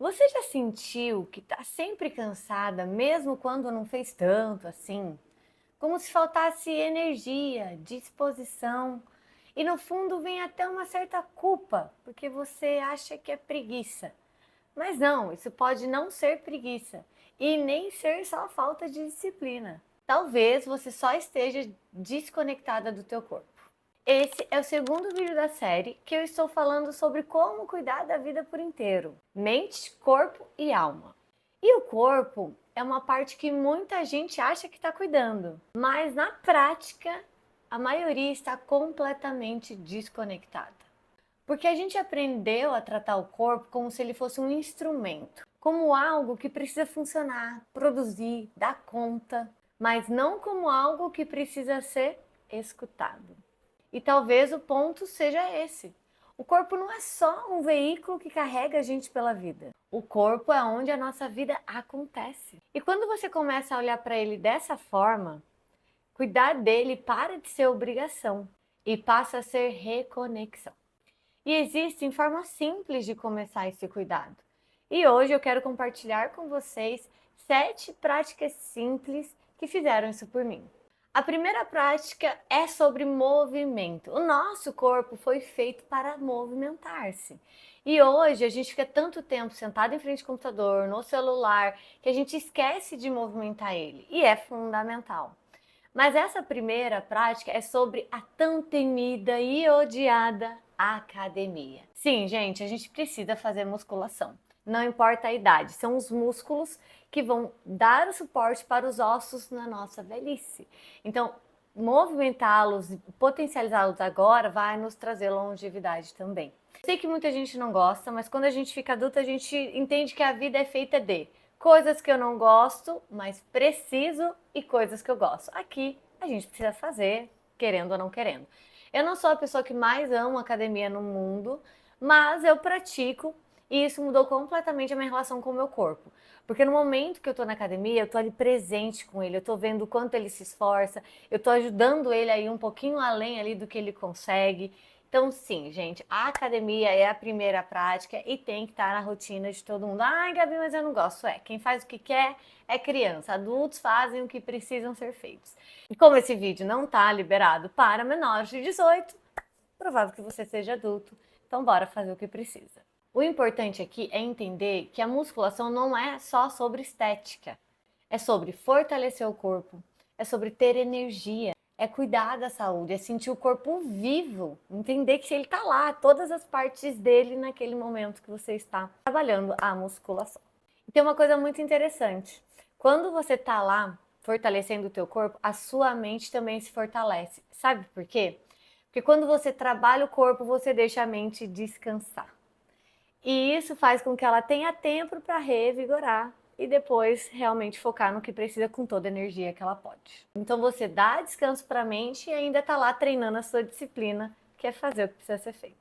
Você já sentiu que está sempre cansada, mesmo quando não fez tanto assim? Como se faltasse energia, disposição, e no fundo vem até uma certa culpa, porque você acha que é preguiça. Mas não, isso pode não ser preguiça e nem ser só falta de disciplina. Talvez você só esteja desconectada do teu corpo. Esse é o segundo vídeo da série que eu estou falando sobre como cuidar da vida por inteiro, mente, corpo e alma. E o corpo é uma parte que muita gente acha que está cuidando, mas na prática a maioria está completamente desconectada. Porque a gente aprendeu a tratar o corpo como se ele fosse um instrumento, como algo que precisa funcionar, produzir, dar conta, mas não como algo que precisa ser escutado. E talvez o ponto seja esse. O corpo não é só um veículo que carrega a gente pela vida. O corpo é onde a nossa vida acontece. E quando você começa a olhar para ele dessa forma, cuidar dele para de ser obrigação e passa a ser reconexão. E existem formas simples de começar esse cuidado. E hoje eu quero compartilhar com vocês 7 práticas simples que fizeram isso por mim. A primeira prática é sobre movimento. O nosso corpo foi feito para movimentar-se. E hoje a gente fica tanto tempo sentado em frente ao computador, no celular, que a gente esquece de movimentar ele. E é fundamental. Mas essa primeira prática é sobre a tão temida e odiada academia. Sim, gente, a gente precisa fazer musculação. Não importa a idade, são os músculos que vão dar o suporte para os ossos na nossa velhice. Então, movimentá-los e potencializá-los agora vai nos trazer longevidade também. Sei que muita gente não gosta, mas quando a gente fica adulta, a gente entende que a vida é feita de coisas que eu não gosto, mas preciso, e coisas que eu gosto. Aqui a gente precisa fazer, querendo ou não querendo. Eu não sou a pessoa que mais ama academia no mundo, mas eu pratico e isso mudou completamente a minha relação com o meu corpo. Porque no momento que eu tô na academia, eu tô ali presente com ele, eu tô vendo o quanto ele se esforça, eu tô ajudando ele a ir um pouquinho além ali do que ele consegue. Então, sim, gente, a academia é a primeira prática e tem que estar na rotina de todo mundo. Ai, Gabi, mas eu não gosto. Quem faz o que quer é criança. Adultos fazem o que precisam ser feitos. E como esse vídeo não está liberado para menores de 18, provável que você seja adulto, então bora fazer o que precisa. O importante aqui é entender que a musculação não é só sobre estética. É sobre fortalecer o corpo, é sobre ter energia, é cuidar da saúde, é sentir o corpo vivo, entender que ele está lá, todas as partes dele naquele momento que você está trabalhando a musculação. E tem uma coisa muito interessante, quando você está lá fortalecendo o teu corpo, a sua mente também se fortalece. Sabe por quê? Porque quando você trabalha o corpo, você deixa a mente descansar. E isso faz com que ela tenha tempo para revigorar e depois realmente focar no que precisa com toda a energia que ela pode. Então você dá descanso para a mente e ainda está lá treinando a sua disciplina, que é fazer o que precisa ser feito.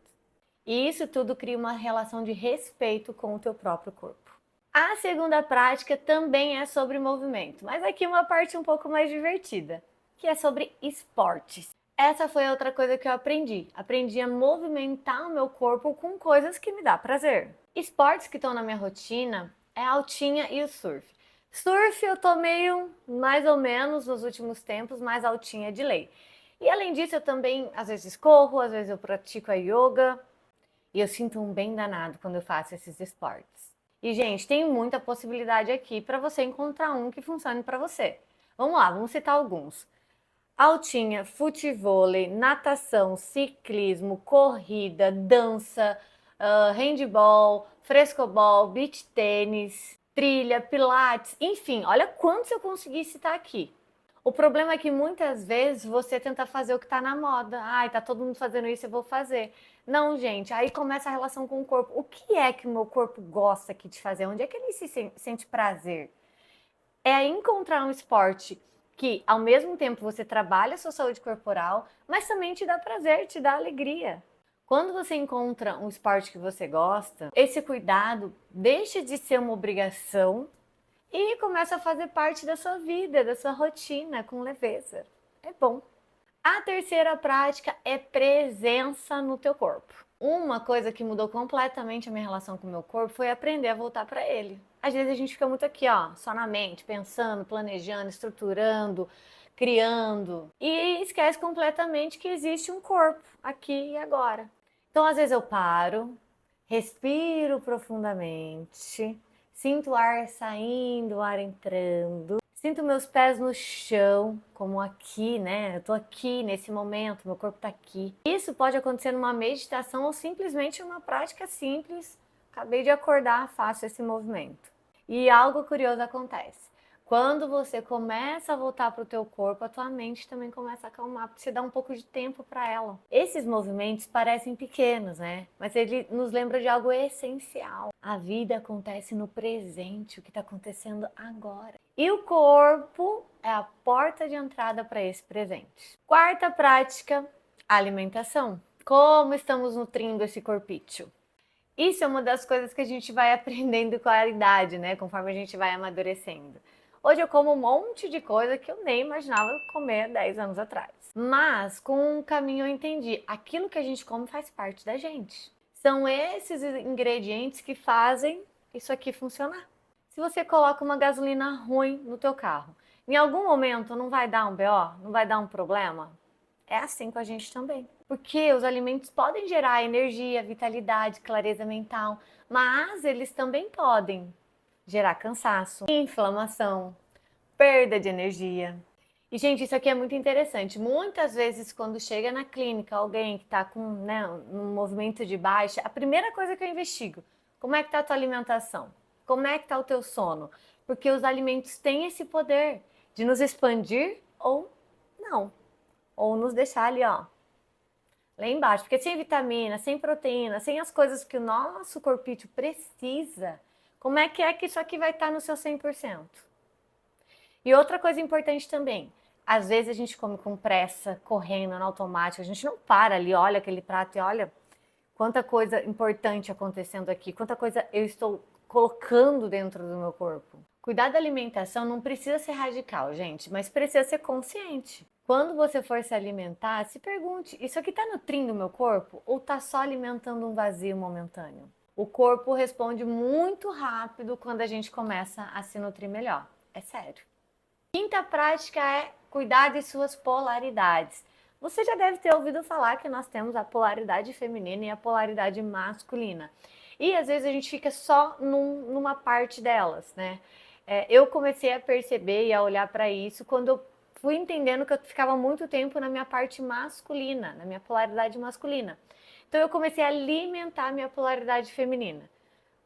E isso tudo cria uma relação de respeito com o teu próprio corpo. A segunda prática também é sobre movimento, mas aqui uma parte um pouco mais divertida, que é sobre esportes. Essa foi outra coisa que eu aprendi. Aprendi a movimentar o meu corpo com coisas que me dá prazer. Esportes que estão na minha rotina é a altinha e o surf. Surf eu tô meio mais ou menos nos últimos tempos, mas altinha é de lei. E além disso eu também às vezes corro, às vezes eu pratico a yoga e eu sinto um bem danado quando eu faço esses esportes. E gente, tem muita possibilidade aqui para você encontrar um que funcione para você. Vamos lá, vamos citar alguns. Altinha, futevôlei, natação, ciclismo, corrida, dança, handball, frescobol, beach tênis, trilha, pilates, enfim, olha quantos eu consegui citar aqui. O problema é que muitas vezes você tenta fazer o que está na moda. Ai, tá todo mundo fazendo isso, eu vou fazer. Não, gente, aí começa a relação com o corpo. O que é que o meu corpo gosta aqui de fazer? Onde é que ele se sente prazer? É encontrar um esporte que, ao mesmo tempo, você trabalha a sua saúde corporal, mas também te dá prazer, te dá alegria. Quando você encontra um esporte que você gosta, esse cuidado deixa de ser uma obrigação e começa a fazer parte da sua vida, da sua rotina, com leveza. É bom. A terceira prática é presença no teu corpo. Uma coisa que mudou completamente a minha relação com o meu corpo foi aprender a voltar para ele. Às vezes a gente fica muito aqui, ó, só na mente, pensando, planejando, estruturando, criando e esquece completamente que existe um corpo aqui e agora. Então, às vezes eu paro, respiro profundamente, sinto o ar saindo, o ar entrando. Sinto meus pés no chão, como aqui, né? Eu tô aqui nesse momento, meu corpo tá aqui. Isso pode acontecer numa meditação ou simplesmente uma prática simples. Acabei de acordar, faço esse movimento. E algo curioso acontece. Quando você começa a voltar para o teu corpo, a tua mente também começa a acalmar, porque você dá um pouco de tempo para ela. Esses movimentos parecem pequenos, né? Mas ele nos lembra de algo essencial. A vida acontece no presente, o que está acontecendo agora. E o corpo é a porta de entrada para esse presente. Quarta prática, alimentação. Como estamos nutrindo esse corpício? Isso é uma das coisas que a gente vai aprendendo com a idade, né? Conforme a gente vai amadurecendo. Hoje eu como um monte de coisa que eu nem imaginava comer 10 anos atrás. Mas com o caminho eu entendi, aquilo que a gente come faz parte da gente. São esses ingredientes que fazem isso aqui funcionar. Se você coloca uma gasolina ruim no teu carro, em algum momento não vai dar um BO? Não vai dar um problema? É assim com a gente também. Porque os alimentos podem gerar energia, vitalidade, clareza mental, mas eles também podem gerar cansaço, inflamação, perda de energia. E, gente, isso aqui é muito interessante. Muitas vezes, quando chega na clínica alguém que está com um movimento de baixa, a primeira coisa que eu investigo, como é que está a tua alimentação? Como é que está o teu sono? Porque os alimentos têm esse poder de nos expandir ou não. Ou nos deixar ali, ó, lá embaixo. Porque sem vitamina, sem proteína, sem as coisas que o nosso corpício precisa, como é que isso aqui vai estar no seu 100%? E outra coisa importante também, às vezes a gente come com pressa, correndo no automático, a gente não para ali, olha aquele prato e olha quanta coisa importante acontecendo aqui, quanta coisa eu estou colocando dentro do meu corpo. Cuidar da alimentação não precisa ser radical, gente, mas precisa ser consciente. Quando você for se alimentar, se pergunte, isso aqui está nutrindo o meu corpo ou está só alimentando um vazio momentâneo? O corpo responde muito rápido quando a gente começa a se nutrir melhor. É sério. Quinta prática é cuidar de suas polaridades. Você já deve ter ouvido falar que nós temos a polaridade feminina e a polaridade masculina. E às vezes a gente fica só numa parte delas, né? Eu comecei a perceber e a olhar para isso quando eu fui entendendo que eu ficava muito tempo na minha parte masculina, na minha polaridade masculina. Então eu comecei a alimentar a minha polaridade feminina.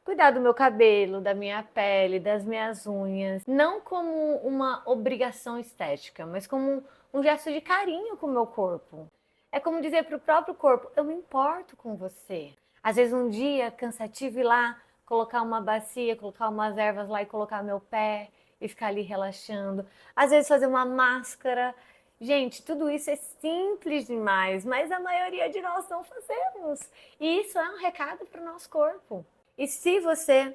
Cuidar do meu cabelo, da minha pele, das minhas unhas, não como uma obrigação estética, mas como um gesto de carinho com o meu corpo. É como dizer para o próprio corpo, eu me importo com você. Às vezes um dia cansativo ir lá, colocar uma bacia, colocar umas ervas lá e colocar meu pé e ficar ali relaxando. Às vezes fazer uma máscara. Gente, tudo isso é simples demais, mas a maioria de nós não fazemos. E isso é um recado para o nosso corpo. E se você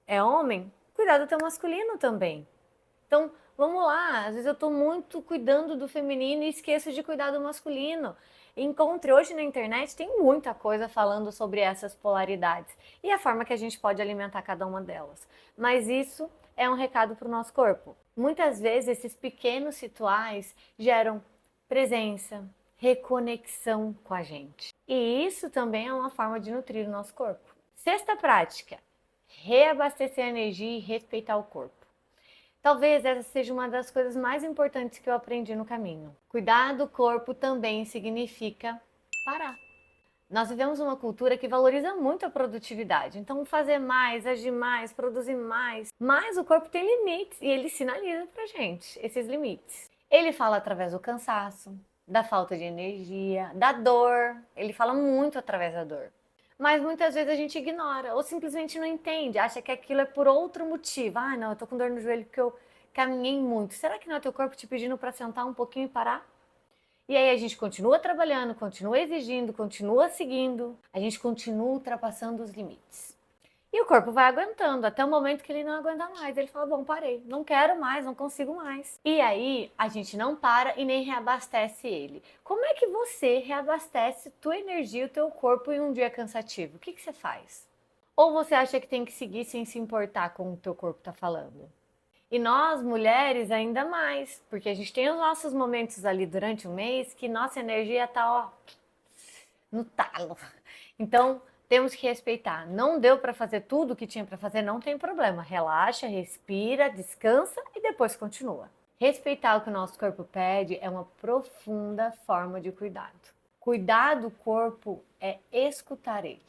é homem, cuidar do teu masculino também. Então, vamos lá. Às vezes eu estou muito cuidando do feminino e esqueço de cuidar do masculino. Encontre hoje na internet, tem muita coisa falando sobre essas polaridades e a forma que a gente pode alimentar cada uma delas. Mas isso é um recado para o nosso corpo. Muitas vezes esses pequenos rituais geram presença, reconexão com a gente. E isso também é uma forma de nutrir o nosso corpo. Sexta prática, reabastecer a energia e respeitar o corpo. Talvez essa seja uma das coisas mais importantes que eu aprendi no caminho. Cuidar do corpo também significa parar. Nós vivemos uma cultura que valoriza muito a produtividade. Então, fazer mais, agir mais, produzir mais. Mas o corpo tem limites e ele sinaliza pra gente esses limites. Ele fala através do cansaço, da falta de energia, da dor. Ele fala muito através da dor. Mas muitas vezes a gente ignora ou simplesmente não entende, acha que aquilo é por outro motivo. Ah, não, eu tô com dor no joelho porque eu caminhei muito. Será que não é teu corpo te pedindo para sentar um pouquinho e parar? E aí a gente continua trabalhando, continua exigindo, continua seguindo, a gente continua ultrapassando os limites. E o corpo vai aguentando até o momento que ele não aguenta mais. Ele fala, bom, parei, não quero mais, não consigo mais. E aí a gente não para e nem reabastece ele. Como é que você reabastece tua energia, o teu corpo em um dia cansativo? O que você faz? Ou você acha que tem que seguir sem se importar com o teu corpo tá falando? E nós, mulheres, ainda mais, porque a gente tem os nossos momentos ali durante o mês que nossa energia tá, ó, no talo. Então, temos que respeitar. Não deu para fazer tudo o que tinha para fazer, não tem problema. Relaxa, respira, descansa e depois continua. Respeitar o que o nosso corpo pede é uma profunda forma de cuidado. Cuidar do corpo é escutar ele.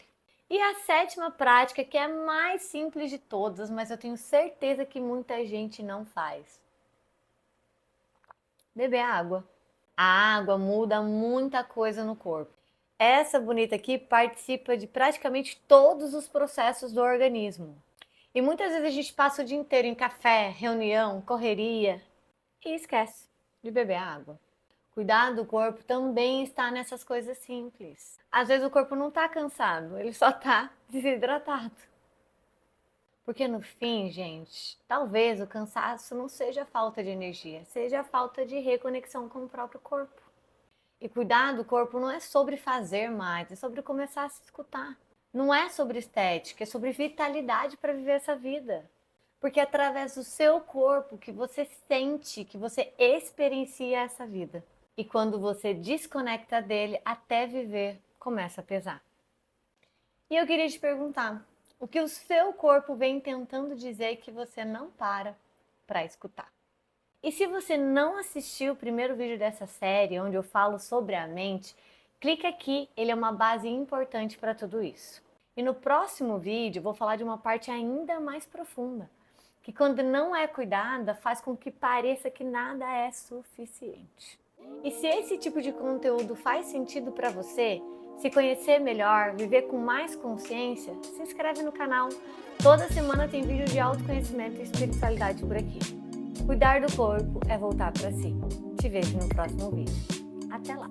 E a sétima prática, que é a mais simples de todas, mas eu tenho certeza que muita gente não faz. Beber água. A água muda muita coisa no corpo. Essa bonita aqui participa de praticamente todos os processos do organismo. E muitas vezes a gente passa o dia inteiro em café, reunião, correria e esquece de beber água. Cuidar do corpo também está nessas coisas simples. Às vezes o corpo não está cansado, ele só está desidratado. Porque no fim, gente, talvez o cansaço não seja falta de energia, seja falta de reconexão com o próprio corpo. E cuidar do corpo não é sobre fazer mais, é sobre começar a se escutar. Não é sobre estética, é sobre vitalidade para viver essa vida. Porque é através do seu corpo que você sente, que você experiencia essa vida. E quando você desconecta dele, até viver começa a pesar. E eu queria te perguntar, o que o seu corpo vem tentando dizer que você não para escutar? E se você não assistiu o primeiro vídeo dessa série, onde eu falo sobre a mente, clica aqui, ele é uma base importante para tudo isso. E no próximo vídeo eu vou falar de uma parte ainda mais profunda, que quando não é cuidada, faz com que pareça que nada é suficiente. E se esse tipo de conteúdo faz sentido para você, se conhecer melhor, viver com mais consciência, se inscreve no canal. Toda semana tem vídeo de autoconhecimento e espiritualidade por aqui. Cuidar do corpo é voltar para si. Te vejo no próximo vídeo. Até lá!